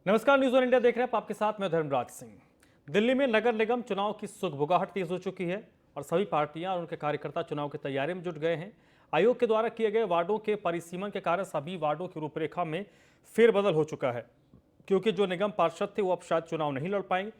नमस्कार, news one India देख रहे हैं आप। आपके साथ मैं धर्मराज सिंह। दिल्ली में नगर निगम चुनाव की सुगबुगाहट तेज हो चुकी है और सभी पार्टियां और उनके कार्यकर्ता चुनाव की तैयारी में जुट गए हैं। आयोग के द्वारा किए गए वार्डों के परिसीमन के कारण सभी वार्डों की रूपरेखा में फेरबदल हो चुका है, क्योंकि जो निगम पार्षद थे वो अब शायद चुनाव नहीं लड़ पाएंगे।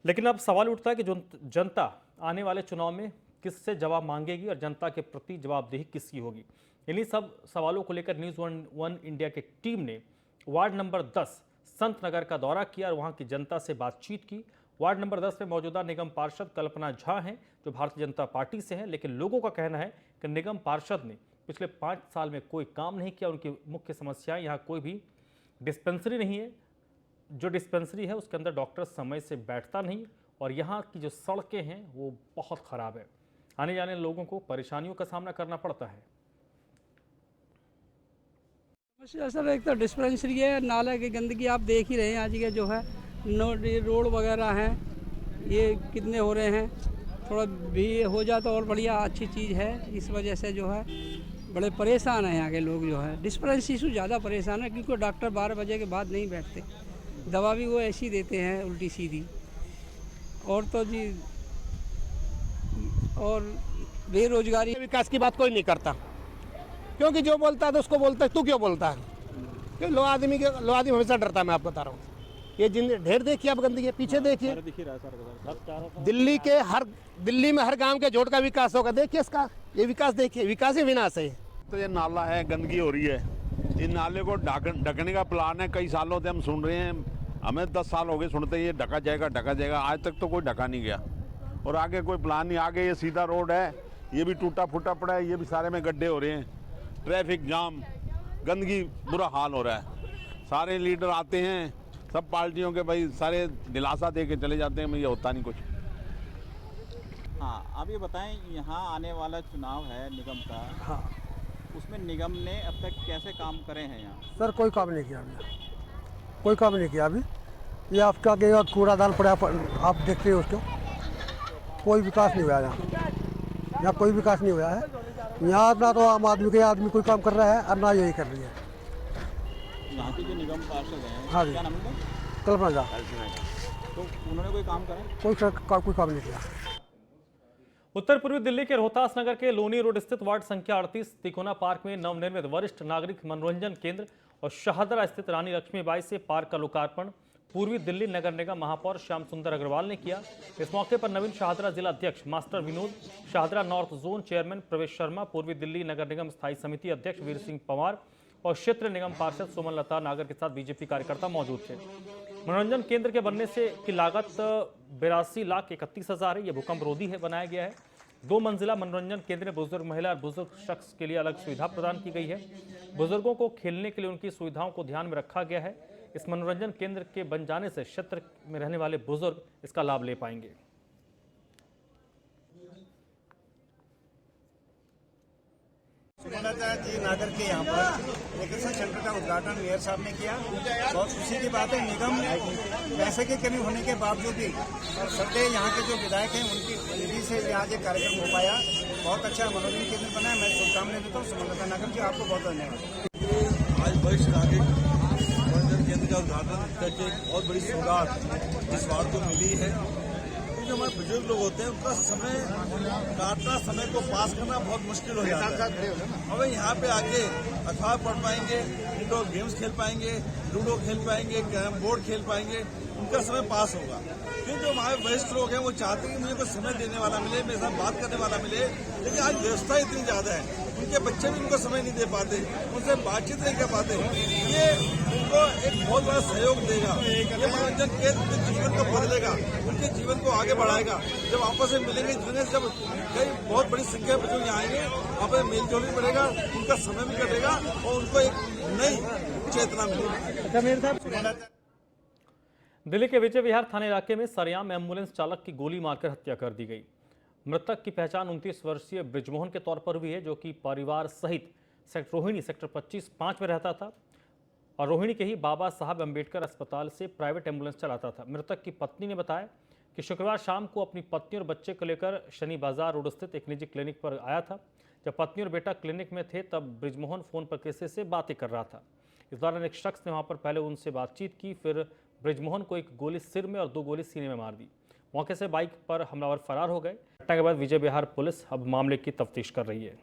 लेकिन अब सवाल उठता है कि जो जनता आने वाले चुनाव में किससे जवाब मांगेगी और जनता के प्रति जवाबदेही किसकी होगी। इन्हीं सब सवालों को लेकर न्यूज़ वन इंडिया की टीम ने वार्ड नंबर 10 संत नगर का दौरा किया और वहां की जनता से बातचीत की। वार्ड नंबर 10 में मौजूदा निगम पार्षद कल्पना झा हैं, जो भारतीय जनता पार्टी से हैं, लेकिन लोगों का कहना है कि निगम पार्षद ने पिछले 5 साल में कोई काम नहीं किया। उनकी मुख्य समस्याएं, यहाँ कोई भी डिस्पेंसरी नहीं है, जो डिस्पेंसरी है उसके अंदर डॉक्टर समय से बैठता नहीं, और यहाँ की जो सड़कें हैं वो बहुत ख़राब है। आने जाने लोगों को परेशानियों का सामना करना पड़ता है। सर एक तो डिस्पेंसरी है, नाला की गंदगी आप देख ही रहे हैं। आज के जो है रोड वगैरह हैं, ये कितने हो रहे हैं। थोड़ा भी हो जाए तो और बढ़िया अच्छी चीज़ है। इस वजह से जो है बड़े परेशान हैं यहाँ के लोग। जो है डिस्पेंसरी से ज़्यादा परेशान है, क्योंकि डॉक्टर 12 बजे के बाद नहीं बैठते, दवा भी वो ऐसी देते हैं उल्टी सीधी। और तो जी और बेरोजगारी। विकास की बात कोई नहीं करता, क्योंकि जो बोलता है तो उसको बोलता है तू क्यों बोलता है। क्यों लो आदमी हमेशा डरता है। मैं आपको बता रहा हूँ, ये जिन ढेर देखिए आप गंदगी, पीछे देखिए दिल्ली में हर गांव के जोड़ का विकास होगा। देखिए इसका ये विकास, देखिए विकास ही विनाश है। तो ये नाला है, गंदगी हो रही है। इस नाले को ढकने का प्लान है, कई सालों से हम सुन रहे हैं। हमें 10 साल हो गए सुनते ये ढका जाएगा। आज तक तो कोई ढका नहीं गया और आगे कोई प्लान नहीं। आगे ये सीधा रोड है, ये भी टूटा फूटा पड़ा है, ये भी सारे में गड्ढे हो रहे हैं, ट्रैफिक जाम, गंदगी, बुरा हाल हो रहा है। सारे लीडर आते हैं, सब पार्टियों के भाई सारे दिलासा दे के चले जाते हैं, ये होता नहीं कुछ। हाँ, आप ये बताएं, यहाँ आने वाला चुनाव है निगम का। हाँ उसमें निगम ने अब तक कैसे काम करे हैं यहाँ? सर, कोई काम नहीं किया अभी, कोई काम नहीं किया अभी। ये आपका के कूड़ादान पड़ा, आप देखते हो उसको, कोई विकास नहीं हुआ यहाँ कोई विकास नहीं हुआ है यहाँ। ना तो आम आदमी के आदमी कोई काम कर रहा है और ना यही कर रही है। यहाँ के जो निगम पार्षद हैं, हाँ जी, क्या नाम है? कल्पना झा। तो उन्होंने कोई काम करा? कोई काम नहीं किया। उत्तर पूर्वी दिल्ली के रोहतास नगर के लोनी रोड स्थित वार्ड संख्या 38 तिकोना पार्क में नवनिर्मित वरिष्ठ नागरिक मनोरंजन केंद्र और शाहदरा स्थित रानी लक्ष्मीबाई से पार्क का लोकार्पण पूर्वी दिल्ली नगर निगम महापौर श्याम सुंदर अग्रवाल ने किया। इस मौके पर नवीन शाहदरा जिला अध्यक्ष master Vinod, Shahdara north zone chairman प्रवेश शर्मा, पूर्वी दिल्ली नगर निगम स्थायी समिति अध्यक्ष वीर सिंह पवार और क्षेत्र निगम पार्षद सुमन लता नागर के साथ बीजेपी कार्यकर्ता मौजूद थे। मनोरंजन केंद्र के बनने से की लागत 82,31,000 है। यह भूकंप रोधी है, बनाया गया है। 2 मंजिला मनोरंजन केंद्र में बुजुर्ग महिला और बुजुर्ग शख्स के लिए अलग सुविधा प्रदान की गई है। बुजुर्गों को खेलने के लिए उनकी सुविधाओं को ध्यान में रखा गया है। इस मनोरंजन केंद्र के बन जाने से क्षेत्र में रहने वाले बुजुर्ग इसका लाभ ले पाएंगे। सुमलता जी नागर के यहाँ पर रिक्रेशन सेंटर का उद्घाटन मेयर साहब ने किया। बहुत खुशी की बात है, निगम ने पैसे की कमी होने के बावजूद भी सदैव यहाँ के जो विधायक हैं उनकी निधि से यहाँ ये कार्यक्रम हो पाया। बहुत अच्छा मनोरंजन केंद्र बना है। मैं शुभकामनाएं देता हूँ सुमलता नागर जी, आपको बहुत धन्यवाद। आज वरिष्ठ नागरिक मनोरंजन केंद्र का उद्घाटन करके बहुत बड़ी सौगात इस वार्ड को मिली है। जो हमारे बुजुर्ग लोग होते हैं उनका समय काटना, समय को पास करना बहुत मुश्किल हो जाता है। अब यहाँ पे आके अखबार पढ़ पाएंगे, इंडोर गेम्स खेल पाएंगे, लूडो खेल पाएंगे, कैरम बोर्ड खेल पाएंगे, उनका समय पास होगा। क्योंकि हमारे वरिष्ठ लोग हैं वो चाहते हैं कि मुझे कुछ समय देने वाला मिले, मेरे साथ बात करने वाला मिले, लेकिन आज व्यवस्था इतनी ज्यादा है, उनके बच्चे भी उनको समय नहीं दे पाते, उनसे बातचीत नहीं कर पाते। ये उनको एक बहुत बड़ा सहयोग देगा। ये मनोरंजन के जीवन को बदलेगा, उनके जीवन को आगे बढ़ाएगा। जब आपस में मिलेंगे जुड़ेंगे, जब कई बहुत बड़ी संख्या में बच्चों यहाँ आएंगे, आपस में मेल जोल भी बढ़ेगा, उनका समय भी कटेगा और उनको एक नई चेतना मिलेगी। दिल्ली के विजय विहार थाना इलाके में सरेआम एम्बुलेंस चालक की गोली मारकर हत्या कर दी गई। मृतक की पहचान 29 वर्षीय ब्रिजमोहन के तौर पर हुई है, जो कि परिवार सहित रोहिणी सेक्टर 25/5 में रहता था और रोहिणी के ही बाबा साहब अंबेडकर अस्पताल से प्राइवेट एम्बुलेंस चलाता था। मृतक की पत्नी ने बताया कि शुक्रवार शाम को अपनी पत्नी और बच्चे को लेकर शनि बाजार रोड स्थित एक निजी क्लिनिक पर आया था। जब पत्नी और बेटा क्लिनिक में थे तब ब्रिजमोहन फोन पर किसी से बातें कर रहा था। इस दौरान एक शख्स ने वहां पर पहले उनसे बातचीत की, फिर ब्रिजमोहन को एक गोली सिर में और 2 गोली सीने में मार दी। मौके से बाइक पर हमलावर फरार हो गए। घटना के बाद विजय विहार पुलिस अब मामले की तफ्तीश कर रही है।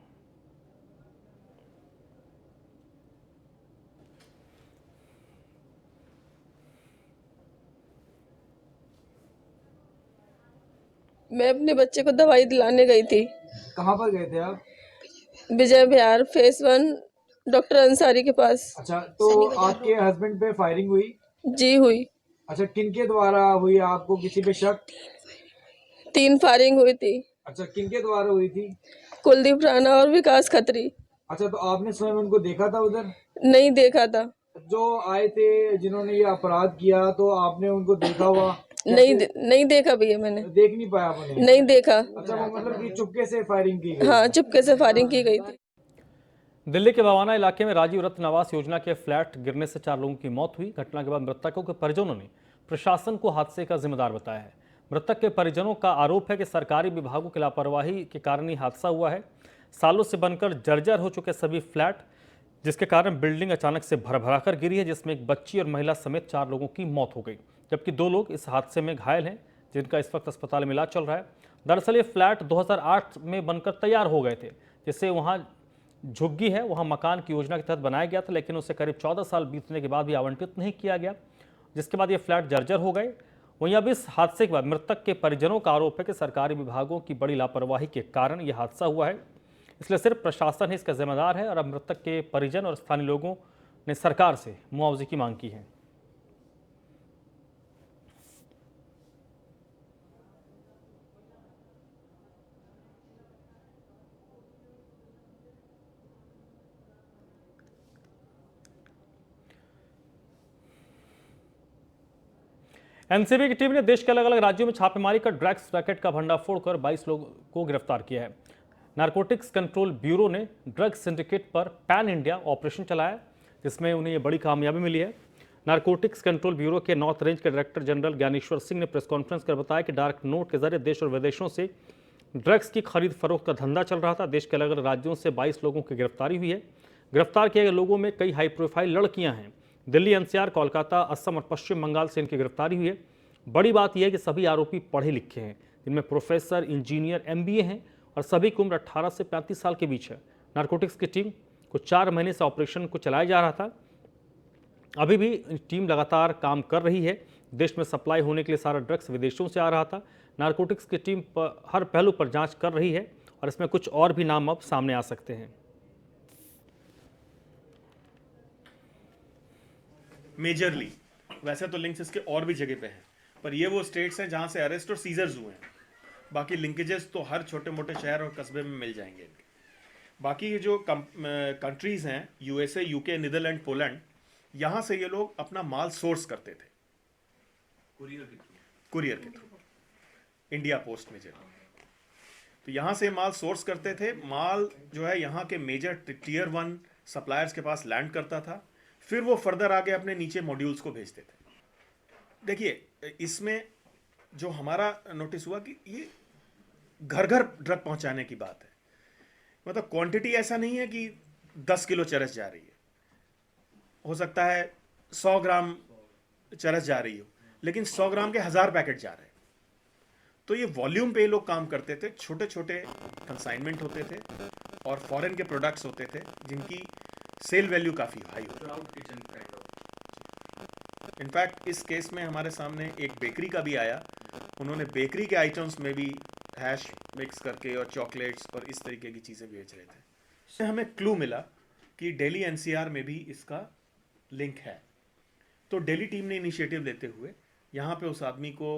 मैं अपने बच्चे को दवाई दिलाने गई थी। कहाँ पर गए थे आप? विजय विहार फेस 1 डॉक्टर अंसारी के पास। अच्छा, तो आपके हस्बैंड पे फायरिंग हुई? जी हुई। अच्छा, किनके द्वारा हुई? आपको किसी पे शक? 3 फायरिंग हुई थी। अच्छा, किनके द्वारा हुई थी? कुलदीप राणा और विकास खत्री। अच्छा, तो आपने स्वयं उनको देखा था उधर? नहीं देखा था। जो आए थे जिन्होंने ये अपराध किया, तो आपने उनको देखा हुआ? नहीं देखा भैया, मैंने देख नहीं पाया आपने? नहीं देखा। अच्छा, वो मतलब कि चुपके से फायरिंग की गई? हाँ, चुपके से फायरिंग की गई थी। दिल्ली के बवाना इलाके में राजीव रत्न आवास योजना के फ्लैट गिरने से 4 लोगों की मौत हुई। घटना के बाद मृतकों के परिजनों ने प्रशासन को हादसे का जिम्मेदार बताया है। मृतक के परिजनों का आरोप है कि सरकारी विभागों की लापरवाही के कारण ही हादसा हुआ है। सालों से बनकर जर्जर हो चुके सभी फ्लैट, जिसके कारण बिल्डिंग अचानक से भरभरा कर गिरी है, जिसमें एक बच्ची और महिला समेत 4 लोगों की मौत हो गई, जबकि 2 लोग इस हादसे में घायल हैं, जिनका इस वक्त अस्पताल में इलाज चल रहा है। दरअसल ये फ्लैट 2008 में बनकर तैयार हो गए थे, जिससे वहाँ झुग्गी है, वहाँ मकान की योजना के तहत बनाया गया था, लेकिन उसे करीब 14 साल बीतने के बाद भी आवंटित नहीं किया गया, जिसके बाद ये फ्लैट जर्जर हो गए। वहीं अब इस हादसे के बाद मृतक के परिजनों का आरोप है कि सरकारी विभागों की बड़ी लापरवाही के कारण यह हादसा हुआ है, इसलिए सिर्फ प्रशासन ही इसका जिम्मेदार है। और अब मृतक के परिजन और स्थानीय लोगों ने सरकार से मुआवजे की मांग की है। एनसीबी की टीम ने देश के अलग अलग राज्यों में छापेमारी कर ड्रग्स रैकेट का भंडाफोड़ कर 22 लोगों को गिरफ्तार किया है। नारकोटिक्स कंट्रोल ब्यूरो ने ड्रग्स सिंडिकेट पर पैन इंडिया ऑपरेशन चलाया, जिसमें उन्हें ये बड़ी कामयाबी मिली है। नारकोटिक्स कंट्रोल ब्यूरो के नॉर्थ रेंज के डायरेक्टर जनरल ज्ञानेश्वर सिंह ने प्रेस कॉन्फ्रेंस कर बताया कि डार्क नोट के जरिए देश और विदेशों से ड्रग्स की खरीद फरोख्त का धंधा चल रहा था। देश के अलग अलग राज्यों से 22 लोगों की गिरफ्तारी हुई है। गिरफ्तार किए गए लोगों में कई हाई प्रोफाइल लड़कियां हैं। दिल्ली, एनसीआर, कोलकाता, असम और पश्चिम बंगाल से इनकी गिरफ्तारी हुई है। बड़ी बात यह है कि सभी आरोपी पढ़े लिखे हैं, जिनमें प्रोफेसर, इंजीनियर, MBA हैं और सभी की उम्र 18 से 35 साल के बीच है। नारकोटिक्स की टीम को 4 महीने से ऑपरेशन को चलाया जा रहा था। अभी भी टीम लगातार काम कर रही है। देश में सप्लाई होने के लिए सारा ड्रग्स विदेशों से आ रहा था। नारकोटिक्स की टीम पर हर पहलू पर जांच कर रही है और इसमें कुछ और भी नाम अब सामने आ सकते हैं। मेजरली वैसे तो लिंक्स इसके और भी जगह पे हैं, पर ये वो स्टेट्स हैं जहां से अरेस्ट और सीजर्स हुए हैं। बाकी लिंकेजेस तो हर छोटे मोटे शहर और कस्बे में मिल जाएंगे। बाकी ये जो कंट्रीज हैं, USA, UK, नीदरलैंड, पोलैंड, यहाँ से ये लोग अपना माल सोर्स करते थे कुरियर के थ्रू, इंडिया पोस्ट मेजर। तो यहाँ से माल सोर्स करते थे। माल जो है यहाँ के मेजर टियर 1 सप्लायर्स के पास लैंड करता था, फिर वो फर्दर आगे अपने नीचे मॉड्यूल्स को भेजते थे। देखिए, इसमें जो हमारा नोटिस हुआ कि ये घर घर ड्रग पहुंचाने की बात है। मतलब क्वांटिटी ऐसा नहीं है कि 10 किलो चरस जा रही है, हो सकता है 100 ग्राम चरस जा रही हो, लेकिन 100 ग्राम के 1000 पैकेट जा रहे हैं। तो ये वॉल्यूम पे लोग काम करते थे। छोटे छोटे कंसाइनमेंट होते थे और फॉरेन के प्रोडक्ट्स होते थे जिनकी सेल वैल्यू काफ़ी हाई होती है। इनफैक्ट इस केस में हमारे सामने एक बेकरी का भी आया। उन्होंने बेकरी के आइटम्स में भी हैश मिक्स करके और चॉकलेट्स और इस तरीके की चीज़ें बेच रहे थे। इससे हमें क्लू मिला कि दिल्ली NCR में भी इसका लिंक है। तो दिल्ली टीम ने इनिशिएटिव लेते हुए यहाँ पे उस आदमी को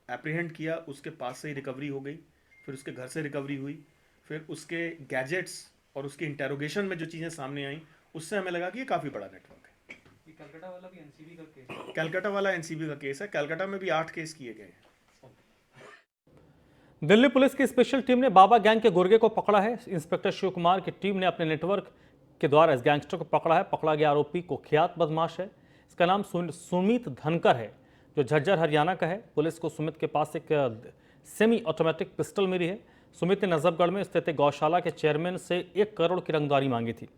एप्रीहेंड किया। उसके पास से ही रिकवरी हो गई, फिर उसके घर से रिकवरी हुई, फिर उसके गैजेट्स और उसके इंटेरोगेशन में जो चीज़ें सामने आई, उससे हमें लगा कि ये काफ़ी बड़ा नेटवर्क है। कलकत्ता वाला भी NCB का केस है। कलकत्ता वाला NCB का केस है। कलकत्ता में भी 8 केस किए गए हैं। दिल्ली पुलिस की स्पेशल टीम ने बाबा गैंग के गुर्गे को पकड़ा है। इंस्पेक्टर शिव कुमार की टीम ने अपने नेटवर्क के द्वारा इस गैंगस्टर को पकड़ा है। पकड़ा गया आरोपी कुख्यात बदमाश है। इसका नाम सुमित धनकर है, जो झज्जर हरियाणा का है। पुलिस को सुमित के पास एक सेमी ऑटोमेटिक पिस्टल मिली है। सुमित ने नजफगढ़ में स्थित गौशाला के चेयरमैन से 1 करोड़ की रंगदारी मांगी थी।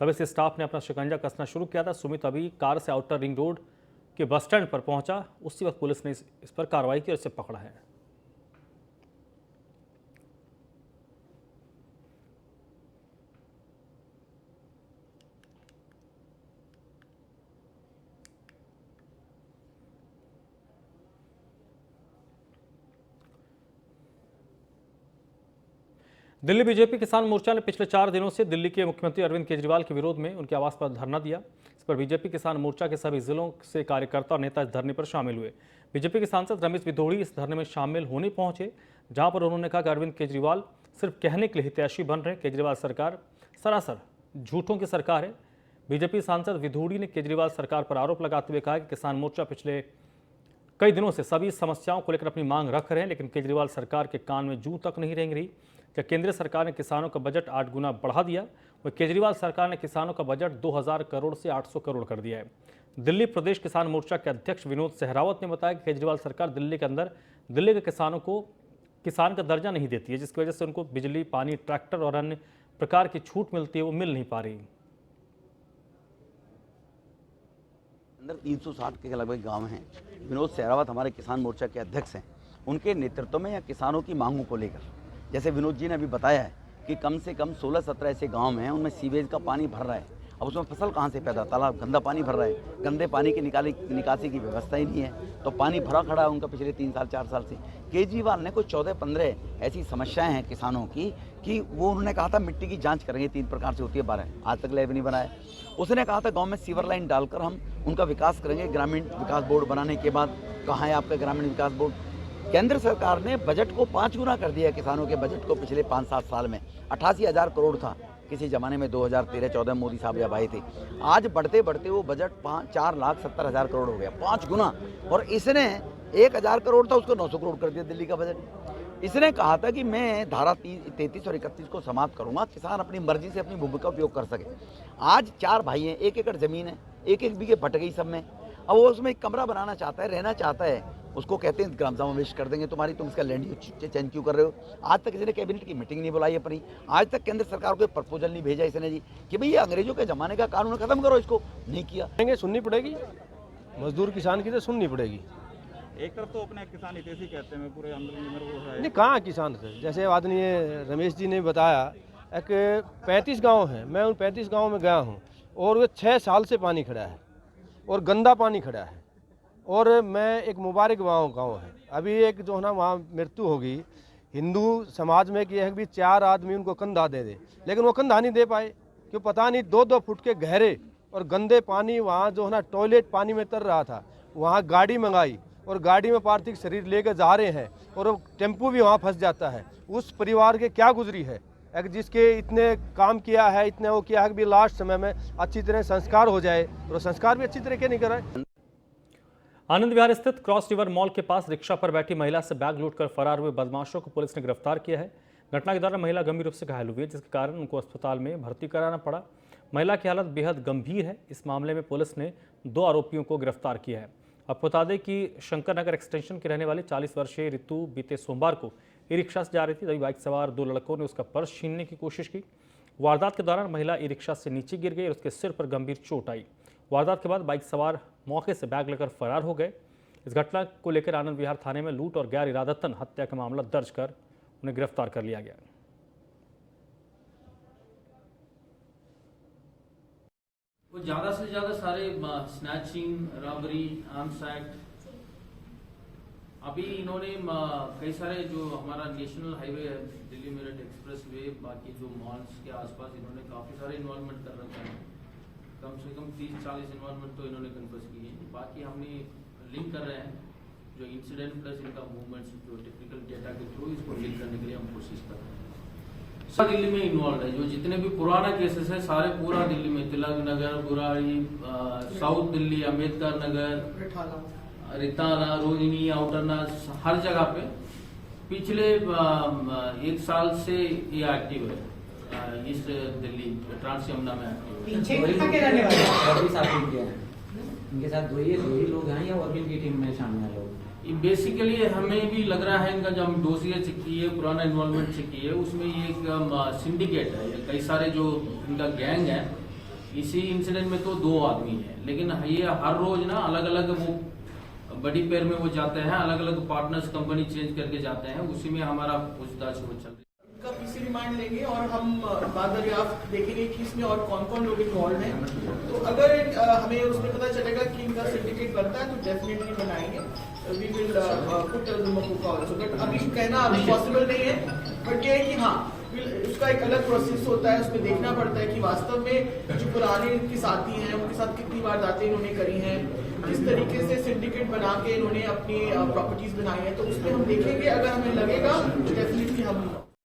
तभी से स्टाफ ने अपना शिकंजा कसना शुरू किया था। सुमित अभी कार से आउटर रिंग रोड के बस स्टैंड पर पहुंचा, उसी वक्त पुलिस ने इस पर कार्रवाई की और इसे पकड़ा है। दिल्ली बीजेपी किसान मोर्चा ने पिछले 4 दिनों से दिल्ली के मुख्यमंत्री अरविंद केजरीवाल के विरोध में उनके आवास पर धरना दिया। इस पर बीजेपी किसान मोर्चा के सभी जिलों से कार्यकर्ता और नेता इस धरने पर शामिल हुए। बीजेपी के सांसद रमेश बिधोड़ी इस धरने में शामिल होने पहुंचे, जहां पर उन्होंने कहा कि अरविंद केजरीवाल सिर्फ कहने के लिए हितैषी बन रहे। केजरीवाल सरकार सरासर झूठों की सरकार है। बीजेपी सांसद विधोड़ी ने केजरीवाल सरकार पर आरोप लगाते हुए कहा कि किसान मोर्चा पिछले कई दिनों से सभी समस्याओं को लेकर अपनी मांग रख रहे हैं, लेकिन केजरीवाल सरकार के कान में जूं तक नहीं रेंग रही। जब केंद्र सरकार ने किसानों का बजट 8 गुना बढ़ा दिया, वह केजरीवाल सरकार ने किसानों का बजट 2000 करोड़ से 800 करोड़ कर दिया है। दिल्ली प्रदेश किसान मोर्चा के अध्यक्ष विनोद सहरावत ने बताया कि केजरीवाल सरकार दिल्ली के अंदर दिल्ली के किसानों को किसान का दर्जा नहीं देती है, जिसकी वजह से उनको बिजली, पानी, ट्रैक्टर और अन्य प्रकार की छूट मिलती है, वो मिल नहीं पा रही। अंदर 360 के लगभग गांव हैं। विनोद सहरावत हमारे किसान मोर्चा के अध्यक्ष हैं। उनके नेतृत्व में या किसानों की मांगों को लेकर, जैसे विनोद जी ने अभी बताया है कि कम से कम 16-17 ऐसे गांव हैं, उनमें सीवेज का पानी भर रहा है। अब उसमें फसल कहाँ से पैदा, तालाब गंदा पानी भर रहा है, गंदे पानी की निकासी की व्यवस्था ही नहीं है, तो पानी भरा खड़ा है उनका पिछले 3 साल 4 साल से। केजरीवाल ने कुछ 14-15 ऐसी समस्याएं हैं किसानों की कि वो उन्होंने कहा था मिट्टी की जांच करेंगे, 3 प्रकार से होती है, 12 आज तक लैब नहीं बनाया। उसने कहा था गांव में सीवर लाइन डालकर हम उनका विकास करेंगे, ग्रामीण विकास बोर्ड बनाने के बाद। कहाँ है आपका ग्रामीण विकास बोर्ड? केंद्र सरकार ने बजट को 5 गुना कर दिया। किसानों के बजट को पिछले 5-7 साल में 88,000 करोड़ था, किसी ज़माने में 2013-14 मोदी साहब जब आए थे। आज बढ़ते बढ़ते वो बजट 4,70,000 करोड़ हो गया, 5 गुना। और इसने 1,000 करोड़ था, उसको 900 करोड़ कर दिया दिल्ली का बजट। इसने कहा था कि मैं धारा 33 और 31 को समाप्त करूंगा, किसान अपनी मर्जी से अपनी भूमि का उपयोग कर सके। आज 4 भाई हैं, 1 एकड़ ज़मीन है, 1-1 बीघे बट गई सब में। अब वो उसमें एक कमरा बनाना चाहता है, रहना चाहता है, उसको कहते हैं ग्राम समावेश कर देंगे तुम्हारी, तुम इसका लैंड यूज चेंज क्यों कर रहे हो? आज तक किसी ने कैबिनेट की मीटिंग नहीं बुलाई अपनी, आज तक केंद्र सरकार को प्रपोजल नहीं भेजा इसने जी कि भाई ये अंग्रेजों के ज़माने का कानून खत्म करो, इसको नहीं किया। सुननी पड़ेगी मजदूर किसान की, तो सुननी पड़ेगी। एक तरफ तो अपने किसान हितैषी कहते हैं, पूरे आंदोलन में वो है नहीं, कहाँ किसान थे? जैसे आदरणीय रमेश जी ने बताया, एक 35 गांव हैं, मैं उन 35 गांव में गया हूं और वो 6 साल से पानी खड़ा है और गंदा पानी खड़ा है। और मैं एक मुबारक गांव है, अभी एक जो है ना वहाँ मृत्यु होगी, हिंदू समाज में कि यह भी 4 आदमी उनको कंधा दे दे, लेकिन वो कंधा नहीं दे पाए, क्यों पता नहीं। 2-2 फुट के गहरे और गंदे पानी वहाँ जो है ना टॉयलेट पानी में तर रहा था, वहाँ गाड़ी मंगाई और गाड़ी में पार्थिव शरीर लेकर जा रहे हैं और टेम्पू भी वहाँ फंस जाता है। उस परिवार के क्या गुजरी है, जिसके इतने काम किया है, इतने वो किया है कि भी लास्ट समय में अच्छी तरह संस्कार हो जाए, और संस्कार भी अच्छी तरीके नहीं कर रहे। आनंद विहार स्थित क्रॉस रिवर मॉल के पास रिक्शा पर बैठी महिला से बैग लूटकर फरार हुए बदमाशों को पुलिस ने गिरफ्तार किया है। घटना के दौरान महिला गंभीर रूप से घायल हुई है, जिसके कारण उनको अस्पताल में भर्ती कराना पड़ा। महिला की हालत बेहद गंभीर है। इस मामले में पुलिस ने 2 आरोपियों को गिरफ्तार किया है। अब बता दें कि शंकर नगर एक्सटेंशन के रहने वाली 40 वर्षीय ऋतु बीते सोमवार को ई रिक्शा से जा रही थी, तभी बाइक सवार 2 लड़कों ने उसका पर्स छीनने की कोशिश की। वारदात के दौरान महिला ई रिक्शा से नीचे गिर गई और उसके सिर पर गंभीर चोट आई। वारदात के बाद बाइक सवार मौके से बैग लेकर फरार हो गए। इस घटना को लेकर आनंद विहार थाने में लूट और गैर इरादतन हत्या का मामला दर्ज कर उन्हें गिरफ्तार कर लिया गया। वो ज़्यादा से ज़्यादा सारे स्नैचिंग, रॉबरी, आर्म्स एक्ट, अभी इन्होंने कई सारे जो हमारा नेशनल हाईवे है, दिल्ली मेरठ एक्सप्रेस वे, बाकी जो मॉल्स के आसपास इन्होंने काफ़ी सारे इन्वॉल्वमेंट कर रखा है। कम से कम 30-40 इन्वॉल्वमेंट तो इन्होंने कन्फर्स किए हैं। बाकी हमने लिंक कर रहे हैं जो इंसिडेंट प्लस इनका मूवमेंट्स जो टेक्निकल डेटा के थ्रू इसको लिंक करने के लिए हम कोशिश कर रहे हैं। सारा दिल्ली में इन्वॉल्व है, जो जितने भी पुराना केसेस है सारे पूरा दिल्ली में, तिलक नगर, बुराड़ी, साउथ दिल्ली, अम्बेडकर नगर, रिताला, रोहिणी, आउटरना, हर जगह पे पिछले 1 साल से ये एक्टिव है। इस दिल्ली ट्रांस यमुना में इनके साथ 2 ही लोग हैं या और भी इनकी टीम में शामिल हैं लोग? बेसिकली हमें भी लग रहा है इनका जो हम डोसियर चेक किए, पुराना इन्वॉल्वमेंट चेक किए, उसमें ये एक सिंडिकेट है। ये कई सारे जो इनका गैंग है इसी इंसिडेंट में तो 2 आदमी हैं, लेकिन ये हर रोज ना अलग अलग वो बड़ी पेयर में वो जाते हैं, अलग अलग पार्टनर्स कंपनी चेंज करके जाते हैं, उसी में हमारा पूछताछ वो चल रही है। का पीसी रिमांड लेंगे और हम बाद दरियाफ्त देखेंगे कि इसमें और कौन कौन लोग इन्वॉल्व हैं। तो अगर हमें उसमें पता चलेगा कि इनका सिंडिकेट बनता है तो डेफिनेटली बनाएंगे, we will put also, but अभी कहना अभी पॉसिबल नहीं है। बट ये है कि हाँ उसका एक अलग प्रोसेस होता है, उसमें देखना पड़ता है कि वास्तव में जो पुराने इनके साथी हैं उनके साथ कितनी वारदातें इन्होंने करी हैं, किस तरीके से सिंडिकेट बना के इन्होंने अपनी प्रॉपर्टीज बनाई हैं। तो उसमें हम देखेंगे, अगर हमें लगेगा तो डेफिनेटली हम